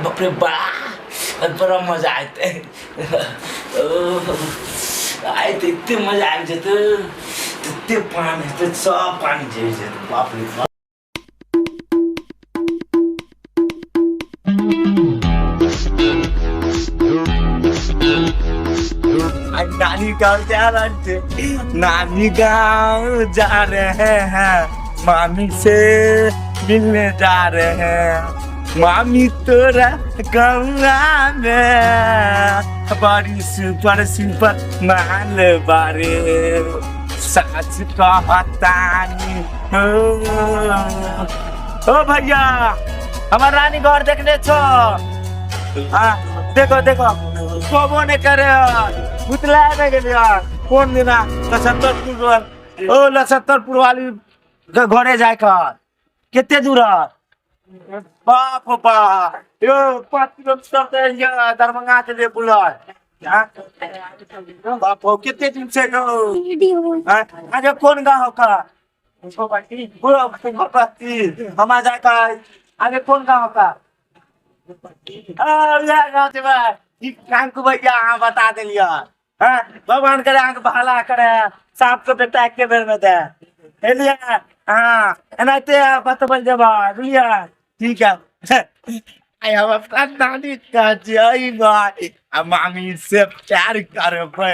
बाप रे बड़ा मजा आते आए तो इतने मजा आ जाते इतने पानी तो सब पानी चाहिए जाते बाप रे बाप। नानी गाँव जा रहे थे, नानी गाँव जा रहे हैं, मामी से मिलने जा रहे हैं, मामी तोरा गंगा में बड़ी सुपर सुपर माल बारे सच कहतानी ओ भैया हमार रानी घर देखने छो। हाँ देखो देखो कबो ने करे पुतला नहीं गेली कौन दिना लछत्तरपुर ओ लछत्तरपुर वाली घरे जाए कर कितने दूर है बाप बा यो 5 किलोमीटर दरभंगा के लिए बुलाए बाप कितने दिन से आज कौन गाँव का हमारा जाए का आगे कौन गाँव का भैया बता दिलिया भगवान करे आंख भला करे सांप को बेटा के बेर में दे हाँ एनाते बतबल जबा बुझलिया ठीक है आई हम अपना नानी का जय भाई मामी से प्यार करबे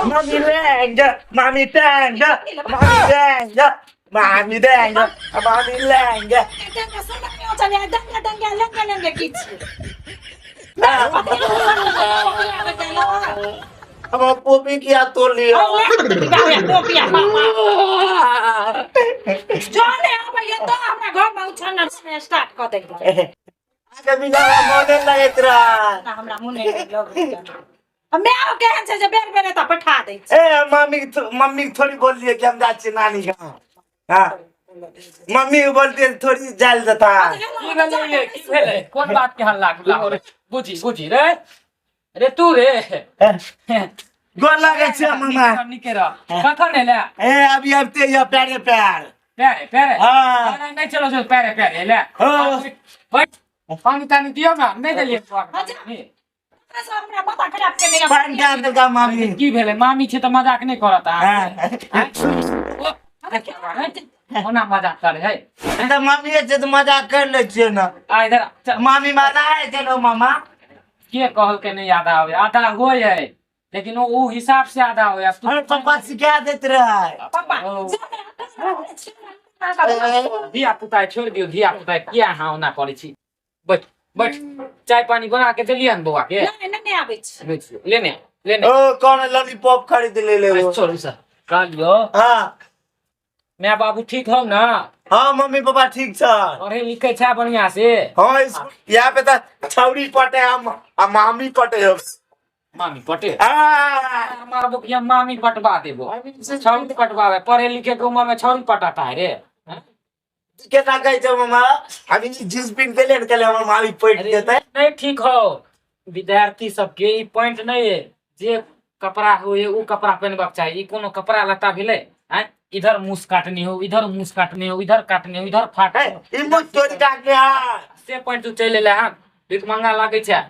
Mami Lenga, Mami Tanga, Mami Lenga, Mami Lenga, Mami Lenga. अब पोपी किया तो लिया जाने अब ये तो हमरा घर में उछलना स्टार्ट कर देगा आगे बिना मोने लगे तेरा ना हमरा मुने लग मैं आओ कहन से जे बेर बेर त पठा दे ए मम्मी थोड़ी बोल रही है कि हम जाचे नानी का हां मम्मी बोलती है थोड़ी जाल देता की भेले की भेले कोन बात के हल्ला गुला बुझी रे रे तू रे गोल लागे छे मम्मा निकेरा कखन एले ए अभी आते ये पैर पैरे हां नहीं चलो पैरे ले बैठ पानी तानी दियो ना नहीं देलिए नहीं हमरा माथा खराब के नहीं पानी डाल देगा मम्मी की भेले मामी छे त मजाक नहीं करता ओना मजाक करे है तो मम्मी से तो मजाक कर ले छे ना आ इधर मामी माना है चलो मामा के कहल के नहीं याद आवे आधा होय है लेकिन वो हिसाब से आधा होय अब अरे पापा सिखा देते रहे पापा धिया पुता छोड़ दियो धिया पुता किया हाउना करे छी बैठ चाय पानी बना के देलिए न बुआ के नहीं आबै छी लेने ओ कौन लॉलीपॉप खरीद ले वो छोड़ू सर का लियो हां मैं बाबू ठीक हो ना हां मम्मी पापा ठीक छ अरे लिखे छा बढ़िया से हां यहाँ पे तो छौरी पटे हम मामी पटे हो मामी पटे हमारा बुकिया मामी पटवा देबो छौरी पटवावे पढ़े लिखे के उम्र में छौरी पटाता है रे केना कहै छ मामा अभी जींस पिन के ले चले हमर मामी पट देते नहीं ठीक हो विद्यार्थी सबके ई पॉइंट नहीं है जे कपड़ा हो ये वो कपड़ा पहनबाक चाहिए कोनो कपड़ा लता भेले हैं इधर मुस काटनी हो इधर मुस काटनी हो इधर काटनी हो इधर फाट ई मुस चोरी काटने हां से पॉइंट तू चले ले हां भीख मांगा लागे छ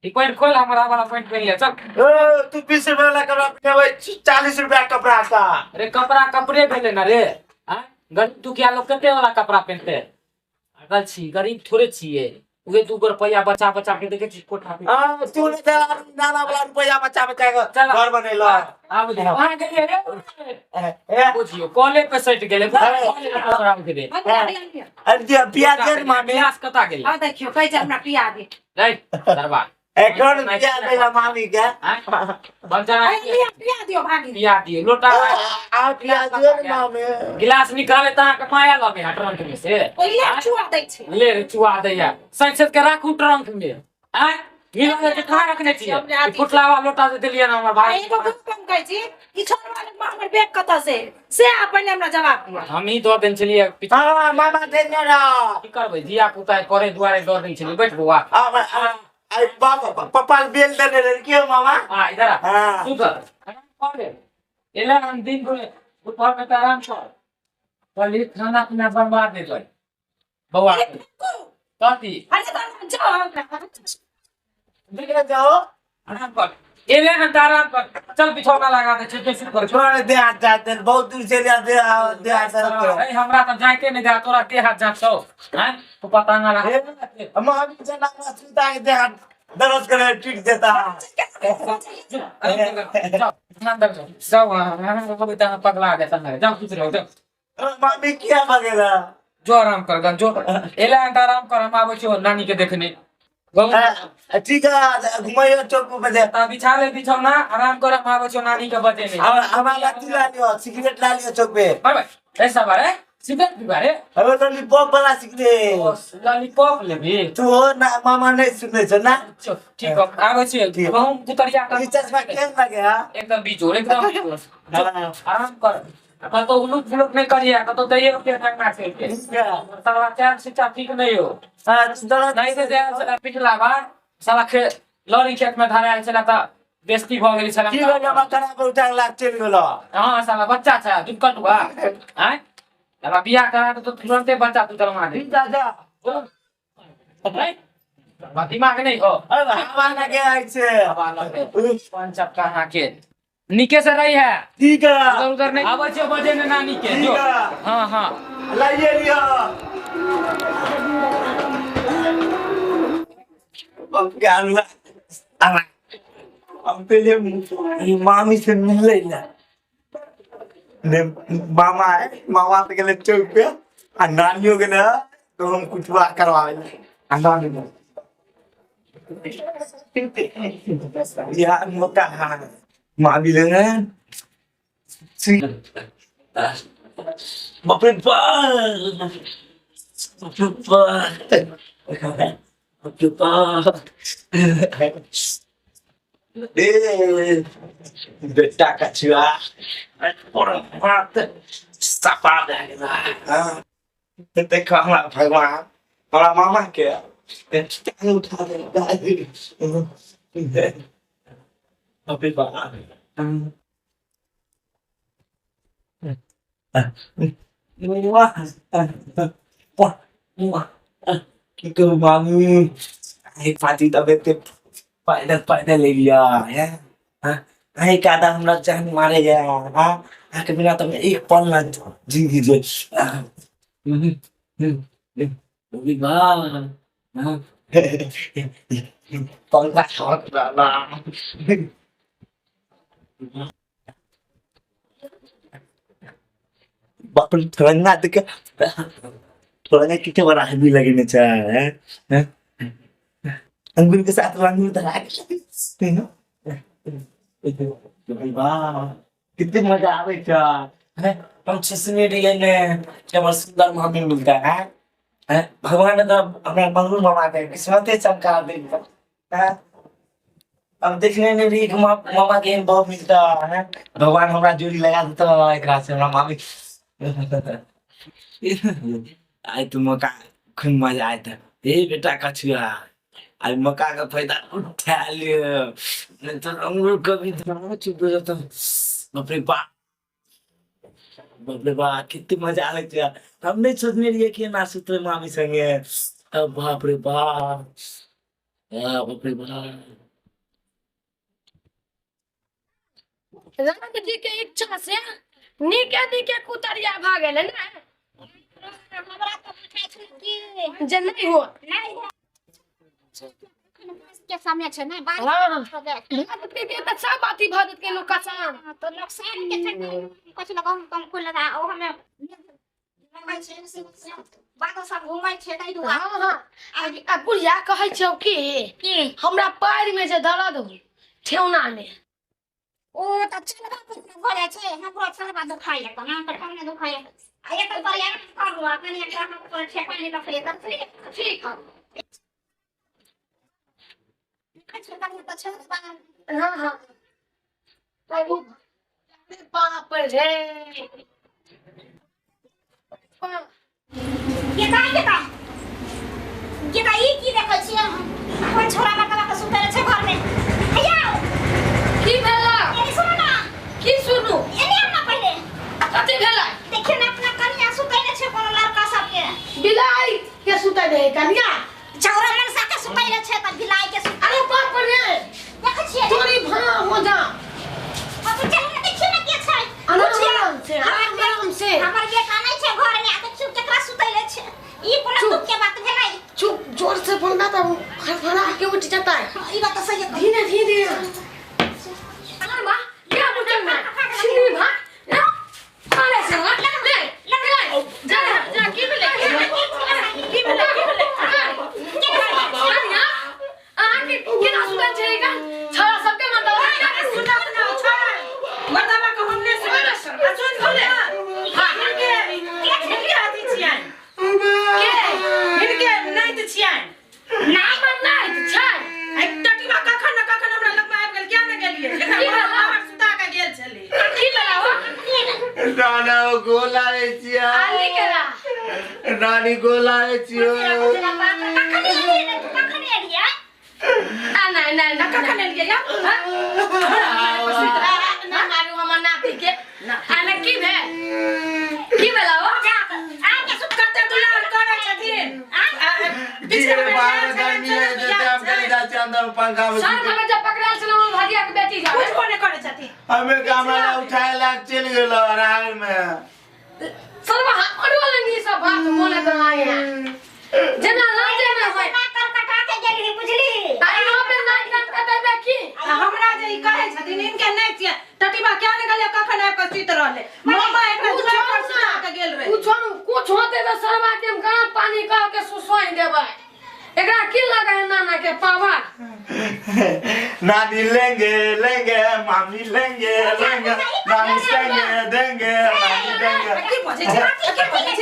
ई पॉइंट खोल हमरा वाला पॉइंट पहन ले चल ओ तू 20 रुपया वाला कपड़ा पहनबे 40 रुपया कपड़ा का अरे कपड़ा कपड़े भेले ना रे हैं गरीब तू क्या लोग कते वाला कपड़ा पहनते अकल छी गरीब थोड़े छिए उहे 2 रुपया बचा के देखे छी कोठा पे हां तू ले नाना वाला रुपया बचा के घर बनेला आब दे वहां गेलिए रे बुझियो कॉलेज पे सेट गेले कपड़ा के दे अरे पिया दे मामी प्यास कता गेली आ देखियो कह जे हमरा पिया दे राइट दरबार এখন বিয়া দেলা মামি কে बच्चा पिया दियो भागी पिया दिए लोटा आ बिया दियो रे मामी गिलास निकाले ता के माया लगे ट्रंक में से ओइले छुआ दै छै ले रे चुआ दैया संसद के राखू ट्रंक में आ मिला के कहां रखने छिए ई फुटलावा लोटा से दिलिए ना हमर भाई एगो कम कहै छी ई छोड़ वाले हमर बैग कत से अपन हमरा जवाब दिया हम ही दो दिन चलिए पीछे हां मामा देने रा की करबै जिया पुता करे दुआरे दौड़ दै छलिए बैठ बुआ आई बाबा पापा बेल देने रे क्यों मामा आ इधर आ हां तू कर पड़े एला हम दिन को ऊपर में आराम कर कल खाना पीना बर्बाद दे दो बउआ कथी अरे तो जाओ दिखने जाओ आराम कर एले हम आराम कर चल बिछौना लगा दे छे शुरू कर छोड़ दे हाथ जाते बहुत दूर से दे हाथ ए हमरा तो जाके नहीं जा तोरा के हाथ जाछो हैं तो पता ना लगे मामी जना सुता के दे हाथ दर्द करे ठीक देता अंदर जाओ हम बेटा पगला गया तना जाओ कुछ रहो जाओ मामी क्या वगैरह जो आराम कर गन जो एला आराम कर हम आबे छो नानी के देखने ठीक है घुमाइयो चौक पे दे ता बिछा ले बिछौना आराम कर हम आबे छो नानी के बजे में हमारा ला लियो सिगरेट ला लियो चौक पे भाई भाई ऐसा बारे सिगरेट भी बारे अब तो लॉलीपॉप वाला सिगरेट लॉलीपॉप ले भी तू हो ना मामा नहीं सुनने छ ना ठीक है आबे छी हम कुतरिया का ई चश्मा केन लगे हां एकदम बिजोड़ एकदम आराम कर अब तो उलूट फुलूट नहीं करिए तो दइए रुपया टांगना से साला चार शिक्षा ठीक नहीं हो नहीं से पिछला बार साला लॉरी खेत में धरायल छला त बेस्ती भ गेली छला की गयो मकरा को उठा लाग चल गेलो हां साला बच्चा छ दुक्कट हुआ हैं साला बियाह करा तो तुरंते बच्चा तू चलवा दे दादा दिमाग नहीं हो अब हमारा के आई छे पांच चक्का हाके नीचे से रही है ठीक है उधर उधर नहीं आवे छे बजे ने नानी के जो हां हां लाइए लियो अब क्या हुआ अब पहले मामी से मिल लेना ने मामा है मामा से गले चौक पे और नानियों के ना तो हम कुछ बात करवावे नानी यार मोटा हाँ मामी लेना बाप रे बेटा का छुआ और बात सपा देगा देखो हमारा भगवान हमारा मामा के उठा देगा अबे बाबा Kita bangun. Pati tak betul. Pada liya ya. Hai kata हमरा जान मारे ya. आके बिना तो एक पल ना जिंदगी जो. अभी Tolong बाप रे थोड़ा तो क्या थोड़ा कितने बार आदमी लगे ना चाहे अंगूर के साथ अंगूर धरा के ना वाह कितने मजा आवे क्या है हम छसने डिजाइन में जब सुंदर मामी मिलता है भगवान ने तो हमें मंगल मामा के किस्मत चमका देगा है अब देखने ने भी मामा के बहुत मिलता है भगवान हमारा जोड़ी लगा देता है एक रात से हमारा मामी आई तो मका खूब मजा आया था ए बेटा कछुआ आई मका का फायदा उठा लियो नहीं तो अंगूर कभी तो चुप हो जाता बाप रे बा कितनी मजा आ रही थी हम नहीं सोचने लिए कि ना सूत्र मामी संगे अब बाप रे बा राम जी के इच्छा से नीके कुतरिया भाग गेले ना हमरा तो पूछै छै कि जे नहीं हो के सामने छै ने बात के त सब बाती भदत के नुकसान तो नुकसान के छै कुछ लगा हम कम को लगा ओ हमें लगा छै बादो सब घुमै छै दै दुआ हाँ हाँ आ बुढ़िया कहै छौ कि हमरा पैर में जे दर्द हो ठेहुना में ओ त चलबा भरे छै हमरो चलबा दुखाइए त ना त कम दुखाइए आ एक पर यार करू आ कनी एकरा पर ठेका नहीं रखले त ठीक है अच्छा कनी त चलबा हाँ हाँ बाप रे के ई की देखै छियै अपन छोरा बकरा के सुतल छै घर में आयो की भेला एनी सुनो ना की सुनू एनी हम ना पहले कथी भेला देखियो ना अपना कन्या सुतैले छै कोनो लड़का सब के बिलाई के सुतै दे कन्या छौरा मनसा के सुतैले छै त बिलाई के सुतै अरे बाप रे देखै छियै चोरी भां हो जा अब चल ना देखियो ना के छै आराम से हमर बेटा नै छै घर में आ चुप केकरा सुतैले छै ई कोनो दुख के बात भेलै चुप जोर से बोलना तो फड़फड़ा के उठ जाता है ई बात सही है धीरे धीरे अरे मां क्या मुझे ना छिनी भां अरे से ले जा जा की मिले आके केना सुतल छेगा छोरा सबके मतलब सुना सुना छोरा मर्दावा को हमने सुना सुन खोले हां इनके आती छियान इनके नहीं त छियान नहीं छै एक टटीवा कखन हमरा लग में आबि गेल क्या न गेलिए एकरा हमर सुता के गेल छले की भेला हो नाना गोला रे छिया आली केला नानी गोला रे छियो नहीं कखन एलिए या ना मारू हमर नाती के आने की भेला हो आके सुत कते दुलार करे छथिन जीरे बाहर गर्मी है जे टाइम करी जा छै अंदर पंखा में सर हमें जब पकड़ाल छलो भागिया के बेटी जा कुछ कोने करे छथिन हमें कमरा उठाए लाग चल गेलो राह में सरवा हमरो लंगी सब बात बोले त आए हैं जना लाजे में होय ना कर कटा के गेली बुझली आई नो पे नाच गान कटबे की हमरा जे ई कहे छथिन इनके नहीं छिया टटीवा क्या न गले कखन आबि के सुत रहले मामा एकरा दुआर पर सुता के गेल रहे कुछ होते तो सरवा के हम गरम पानी कह के सुसोई देबै एकरा की लगा है नाना के पावा नानी लेंगे मामी लेंगे नानी देंगे नानी देंगे की बजे छी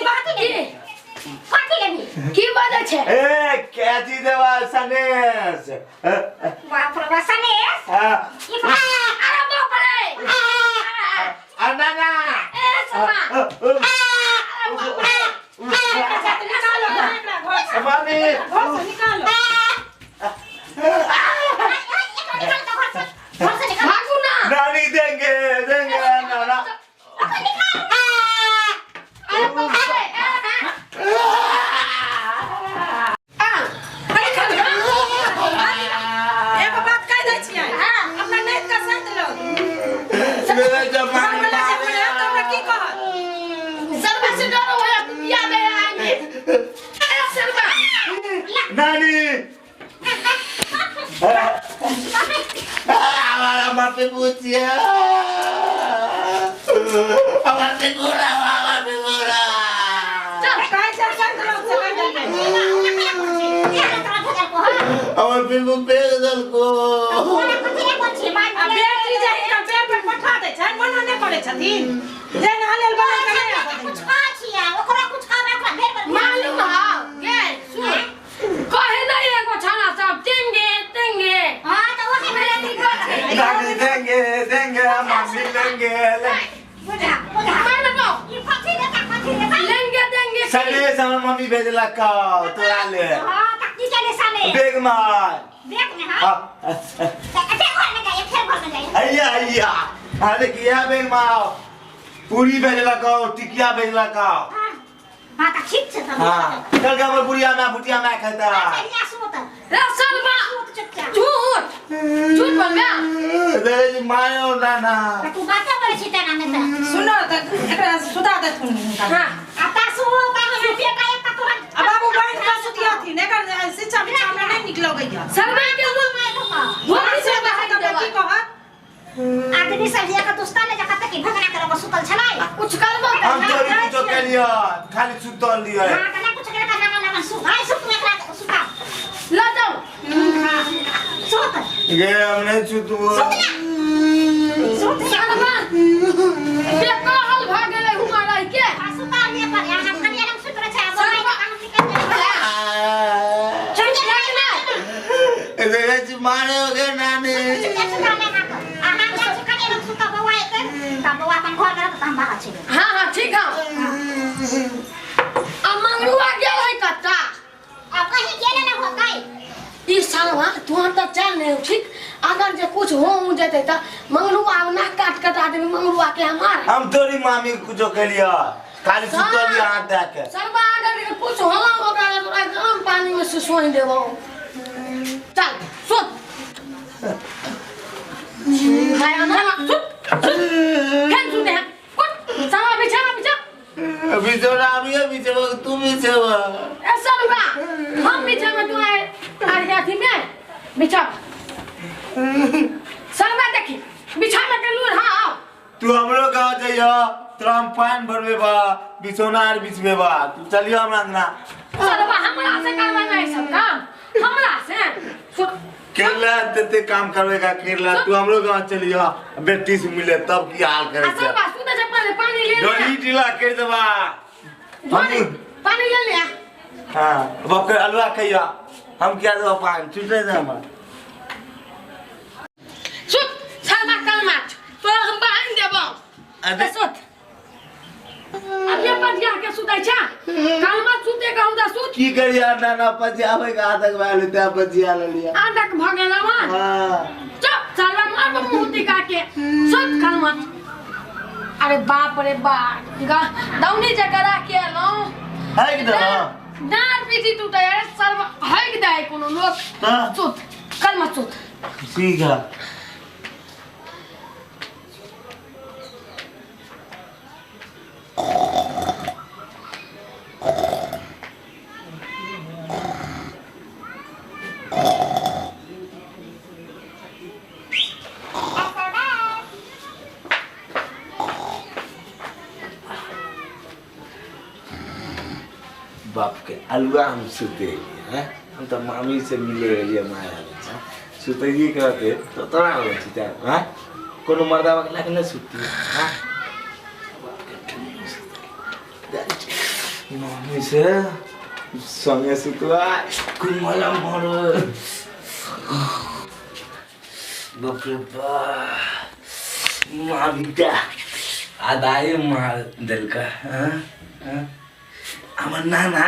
बात की कथि लेनी की बात छै ए कैची देवा सनेस बाप रे सनेस हां अरे बाप रे नाना ए सरवा निकालो एकरा घर से मामी घर से निकालो भागू ना नानी देंगे नाना अरे बाप रे एक बात कह दै छियै अपना नहीं का साथ लो मेरा जब घर वाला से बोले हमरा की कह सरवा से डरो है पिया दे आएंगे ए सरवा नानी हमारा मापे पूछिए हमारा पे गोरा कहे चल संग लोग से कह दिए और फिर वो बेदल को अब बेटी जाई का पेड़ पर पठा दे छै मना नहीं करे छथिन जे हालेल बना के नहीं आबे कुछ खा छिया ओकरा कुछ खावे ओकरा भेर पर मालूम है ये सुन कहे नहीं एगो छाना सब तेंगे हां तो वही भेले ठीक छै नानी देंगे मामी लेंगे बुझा मार दो ई कथि लेका लेंगे देंगे सने समय मम्मी भेजला का तोरा ले हां तक्की चले साले बेग मार देख में हां अच्छा घर में जाइए फिर घर में जाइए अय्या अरे किया बेग मार पूरी भेजला का टिकिया भेजला का हां त ठीक छै त हां कल का बुढ़िया में भुटिया में खाता अच्छा सुत रे सरवा झूठ बोल बे दे मायो नाना तू बात करे छी तेना में त सुनो त एकरा सुता दे थुन हां आता सुता हम बेटा एक तुरंत अब बाबू बैठ का सुतिया थी एकर शिक्षा विचार में नहीं निकलो गइया सरवा के भोर से बाहर का की कह आदमी सब जे का दोस्ता ले जाता कि भगना करे सुतल छलाई कुछ करबो हम चोरी कुछ के लिए खाली सुतल लिए हां कना कुछ हाय सुत में करा सुता ला जाओ सुत गे हमने सुतू सुत सरवा बेका हल भाग गेले हुमारा के सुता ने पर यहाँ कनिया रंग सुत रहा है बोला काम निकल चल लगना देखा जी मारे हो गए नानी सुता ने ना आहा जा कनिया रंग सुता बवा है तब बवा अपन घर करा तो हम बाहर छे हां हां ठीक है अमंगरुआ गेल है कच्चा अब कहीं गेले ना हो गई ई सालवा तू तो चल नहीं ठीक अगर जे कुछ हो जेते त मंगरुआ ना काट कटा दे मंगरुआ के हमार हम तोरी मामी कुछ कह लिया खाली सुतल हाथ दे के सरवा अगर कुछ होला ओकरा तोरा गरम पानी में से सोई देबो चल सुत हाय अंदर सुत केन सुते कुछ सामा बिछा अभी तो अभी तो तुम ही से ऐसा लगा हम बिछा में तू आए जाती में बिछा सरवा देखी बिछा में के लूर हां तू हमरो गांव जइयो तोरा हम पान भरबे बा बिछोना आर बिछबे बा तू चलियो हमरा अंगना सरवा हमरा से करवा नहीं सब काम हमरा से केरला ते काम करवेगा केरला तू हमरो गांव चलियो बेटी से मिले तब की हाल करे छै सरवा सुते जब पानी ले डोली ढीला कर देबा पानी ले ले हां बाप के अलवा कहिया हम क्या देबा पान छूटे दे हम सुत सरवा कलमात तो हम बांध देबो अबे सुत अब ये पतिया के सुतै छ कलमात सुते कहू दा सुत की करिया नाना पजियावे का आदक वाले ते पजिया ले लिया आदक भगेलावा हां चुप सरवा मार मुंह काटे सुत कलमात अरे बाप रे बाप दौनी जगरा के लो है कि ना दांत पीटी टूटा यार सर्व हग दाए कोनो लोग हां सुत कलमा सुत ठीक है बाप के अलवा हम सुते हैं हम तो मामी से मिले रहिए माया सुते ही करते तो तोरा हो चिता हां कोनो मर्दा वाला के न सुती हां मामी से संगे सुतवा कोई मला मोर बाप रे बा मामी का आदाय मार दिल का हां আমার নানা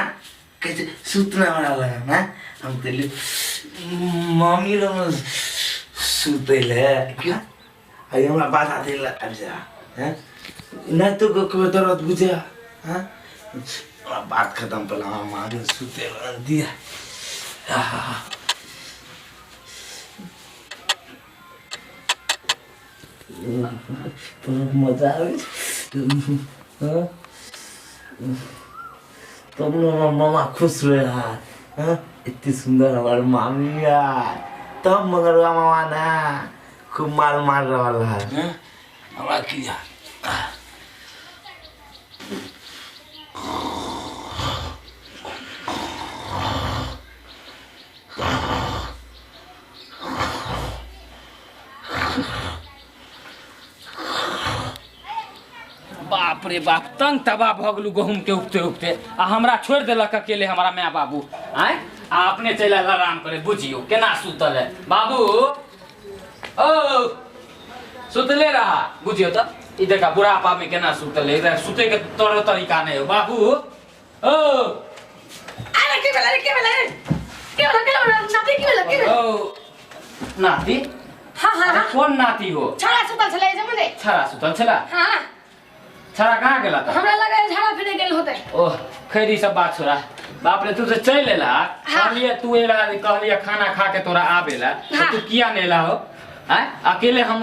कैसे सुतना वाला लगा ना हम तेले मम्मी लोग सुतेले क्या आई हमरा बात आते ला अब जा हैं ना तो को दर्द बुझा हां बात खत्म पला हमारे सुते दिया तो मजा आवे हां तुम लोग मामा खुश रहा हाँ इतनी सुंदर हमारे मामी यार तब मगर मामा ना खूब मार मार रहा है हाँ हमारा किया बाप रे बाप तंग तबाह भ गेलू गहूम के उगते उगते आ हमरा छोड़ देलक अकेले हमारा माय बाबू आय आ अपने चल आराम करे बुझियो केना सुतल है बाबू ओ सुतले रहा बुझियो त ई देखा बुढ़ापा में केना सुतल है सुते के तोरो तरीका नहीं हो बाबू ओ अरे के बेला नाती के बेला ओ नाती हां हां कौन नाती हो छड़ा सुतल छले जमले छड़ा सुतल छला हां छड़ा कहाँ गेला त हमरा लगे झाड़ा फिरे गेल होते ओह खैरी सब बात छोड़ा बाप रे तू से चल एला कहलिए तू एला कहलिए खाना खा के तोरा आवेला तो तू किया ने एला हो हैं अकेले हम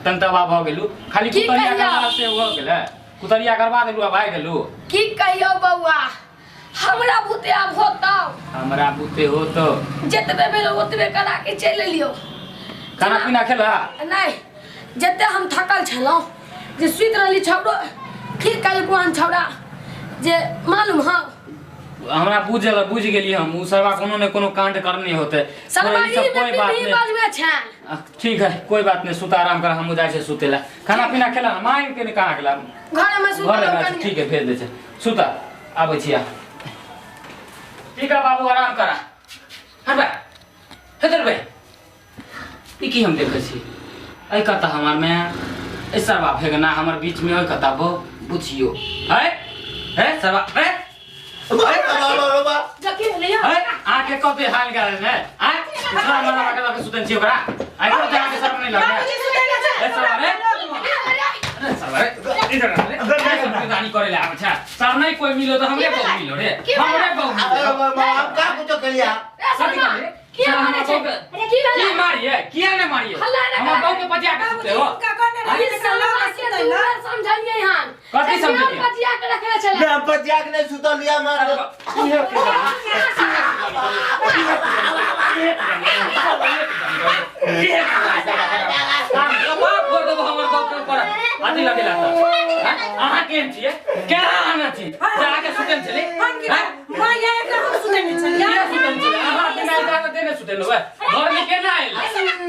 तंतवा भ गेलू खाली कुतरिया करवा से हो गेले कुतरिया करवा देलू आ भाई गेलू की कहियो बउआ हमरा भूते अब होता हमरा बुते हो तो जतबे बेल ओतबे करा के चल लियो खाना पीना खेला नहीं जते हम थकल छलो जे सुत रहली छौड़ो फिर कल कुआन छौड़ा जे मालूम हां हमरा बुझ गेली हम उ सरवा कोनो ने कोनो कांड करने होते सरवा ई सब कोई बात नहीं बाजवे छै ठीक है कोई बात नहीं सुता आराम कर हम जाय छै सुतेला खाना पीना खेला ना माई के ने कहां गेला घर में सुत घर ठीक है भेज दे छै सुता आबै छिया ठीक है बाबू आराम करा हट बे हेदर बे ई की हम देखे छी ऐ कता हमार में ऐ सरवा भेगना हमर बीच में ऐ कता बो बुझियो है सरवा है बाबा जके ले आके कभी हाल गए ने आ दूसरा मना लगा के सुतन छी ओकरा आई को जाके शर्म नहीं लगे बाबूजी सुतेला छै ए सवारे अरे सवारे इधर आ गानी करे ला अच्छा सर नहीं कोई मिलो तो हमरे को मिलो रे हमरे को अरे बाबा हम का कुछ कर लिया की मारे छै की मारिए किया ने मारिए हम बाबू के पजिया के सुते हो का करने रही के समझलिए हम कथि समझलिए पजिया के रखले छले मैं पजिया के नहीं सुतल लिया मार आदि लगेला अहाँ केहन छियै केना आना छी जाके सुतन छली मां ये एकरा हम सुतेने छलिए केना सुतन छली अहाँ बिना इजाजत देने सुतेलो है घर में केना आइल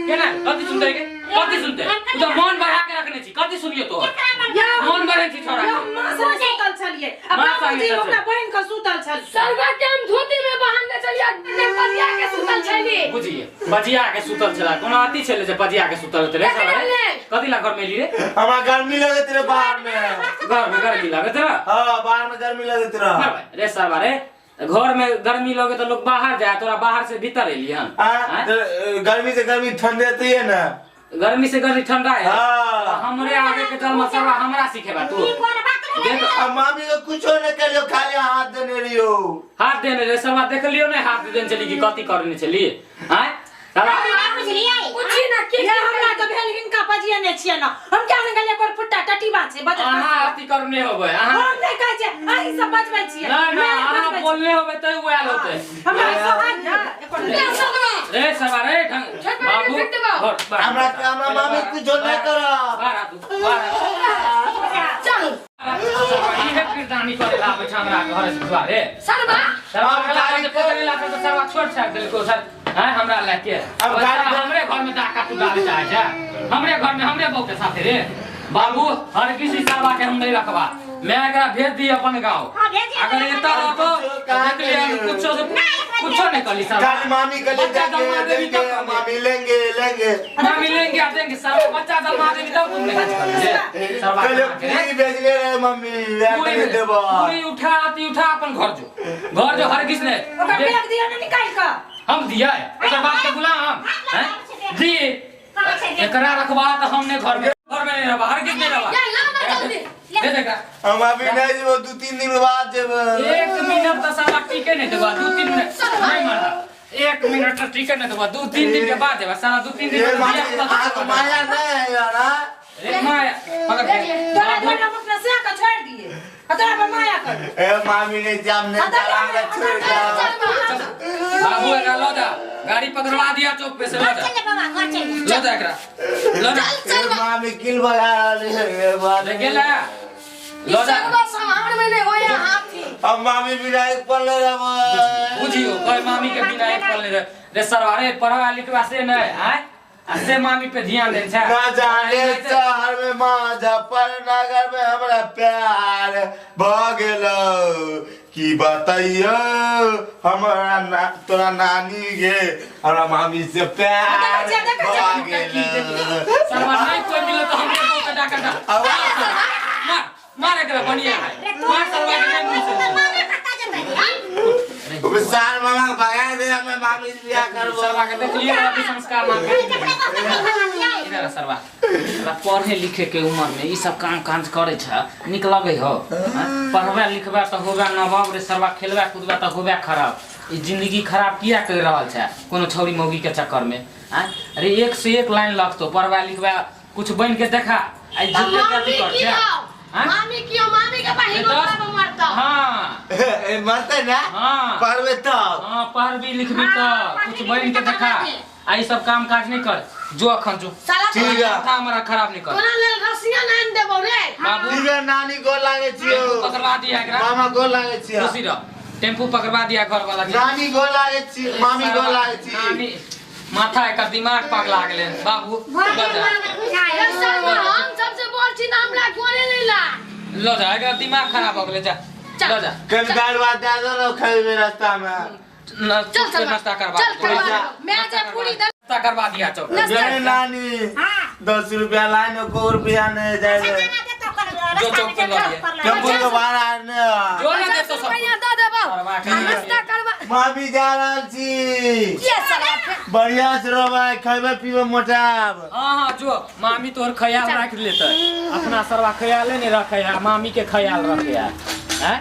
केना कथि सुनते के कथि सुनते तू तो मन बढ़ा के रखने छी कथि सुनियो तो मन बढ़े छी छोरा मां से सुतल छलिए अब बाबूजी अपना बहन का सुतल छल सरवा के हम धोती में बहाने चलिए ने पजिया के सुतल छली बुझिए पजिया के सुतल छला कोनो अति छले जे पजिया के सुतल होते रे कथि ला घर में ली रे हमारा गर्मी लगे तेरे बाहर में गर्मी लगे तेरा हां बाहर में गर्मी लगे तेरा रे सरवा रे घर में गर्मी लगे तो लोग बाहर जाए तोरा बाहर से भीतर एली हम गर्मी से गर्मी ठंडे होती है ना गर्मी से गर्मी ठंडा है हां हमरे आगे के जल मसाला हमरा सिखेबा तू देख अब मामी को कुछ नहीं कर लियो खाली हाथ देने रहियो हाथ देने रे सरवा देख लियो ने हाथ देने चली कि कथि करने चली हैं साला कुछ ना के ये हमरा तो भेल हिनका पजिया ने छिए ना हम क्या ने गले पर फुट्टा टटी बात छै बता अहाँ अथि करने होबे अहाँ हम नहीं कहै छै अही सब बजबै छिए ना अहाँ बोलने होबे त उएल होते हमरा सहाय ना एकर रे सरवा रे बाबू हमरा मामी कुछ नहीं करो बारा तू बारा चल इहे किरदानी करे ला बैठा हमरा घर से दुआरे सरवा सरवा कला के पकड़े ला तो सरवा छोड़ छाड़ देल को सर हैं हमरा लेके अब हमरे घर में डाका तू डाले चाहे जा हमरे घर में हमरे बहू के साथे रे बाबू हर किसी सरवा के हम नहीं रखबा मैं एकरा भेज दी अपन गांव अगर एता रहबो देख ले कुछ नहीं कली सरवा काली मामी के ले जाके मामी लेंगे मामी लेंगे आ देंगे सरवा बच्चा जमा देबी तब तुम नहीं कर सरवा पहले पूरी भेज ले रे मम्मी ले देबो पूरी उठा अपन घर जो हर किसने ओकर बैग दिया ना निकाल का हम दिया है ओकर बात के गुलाम हैं जी एकरा रखबा त हमने घर में नहीं रहबा हर किसने रहबा या ला जल्दी दे देगा हम अभी नहीं जेबो 2-3 दिन बाद जेबो 1 मिनट त साला टिके नहीं देबा 2-3 मिनट नहीं मारा 1 मिनट त टिके नहीं देबा 2-3 दिन के बाद देबा साला 2-3 दिन ये माया नहीं है यार रे माया मगर तोरा घर हम अपना से का छोड़ दिए तोरा पर माया कर ए मामी ने जामने चला छोड़ दिया बाबू एकरा लो जा गाड़ी पकड़वा दिया चौक पे से लो जा लो जा एकरा लो जा ए मामी किल बगा रही है बात ले गेला लो जा सरवा सामान में नहीं होया हाथी अब मामी बिना एक पल ले रहा बुझियो कोई मामी के बिना एक पल नहीं रे सरवारे पढ़वा लिखवा से नहीं आए से मामी पे ध्यान दे छा ना जाने शहर में मुजफ्फरनगर में हमरा प्यार भ गेलो की बताइयो हमरा तोरा नानी गे हमरा मामी से प्यार भ गेलो सरवा नहीं कोई मिलो तो हमरे को के डाका मार मार एकरा बढ़िया है मार सरवा के मुंह से सार मामा भगा दे हमें मामी से बियाह करबो सरवा के देख लियो अभी संस्कार मार के इधर सरवा पढ़े लिखे के उम्र में ई सब काम काज करे छ निक लगे हो पढ़बा लिखबा त होबा नवाब रे सरवा खेलबा कूदबा त होबा खराब ई जिंदगी खराब किया कर रहल छ कोनो छौरी मौगी के चक्कर में अरे एक से एक लाइन लगतो पढ़बा लिखबा कुछ बन के देखा आई जिंदगी कथि कर छ मामी के पाही को मरता हां मरते ना हां पढ़बे तब हां पढ़बी लिखबी त कुछ बन के देखा आई सब काम काज नहीं कर जो अखन जो ठीक है हमरा खराब नहीं कर तोरा लेल रसिया नाम देबो रे बाबू ठीक है नानी गोर लागे छियो पकड़वा दिया एकरा मामा गोर लागे छियो खुशी रह टेम्पू पकड़वा दिया घर वाला के। नानी गोला छी मामी गोला छी नानी माथा एकर दिमाग पगला गेलै बाबू लो जा हम सबसे बड़ छी नाम ला कोने नहीं ला लो जा एकर दिमाग खराब हो गेलै जा लो जा कल गाड़वा दे दो खइबे रास्ता में चल नाश्ता करवा चल करवा मैं जे पूरी दे नाश्ता करवा दिया चो जय नानी 10 रुपया लाइन को रुपया नहीं जाए जो चौक पे लो ये टेम्पू के भाड़ा ने जो ना दे तो सब रुपया दे देबो करवा के नाश्ता करवा मामी जा रहल छी ये साला बढ़िया से रहबै खइबे पीबे मोटाब हां जो मामी तोर ख्याल रख लेतै अपना सरवा ख्याले नहीं रखे है मामी के ख्याल रखे है हैं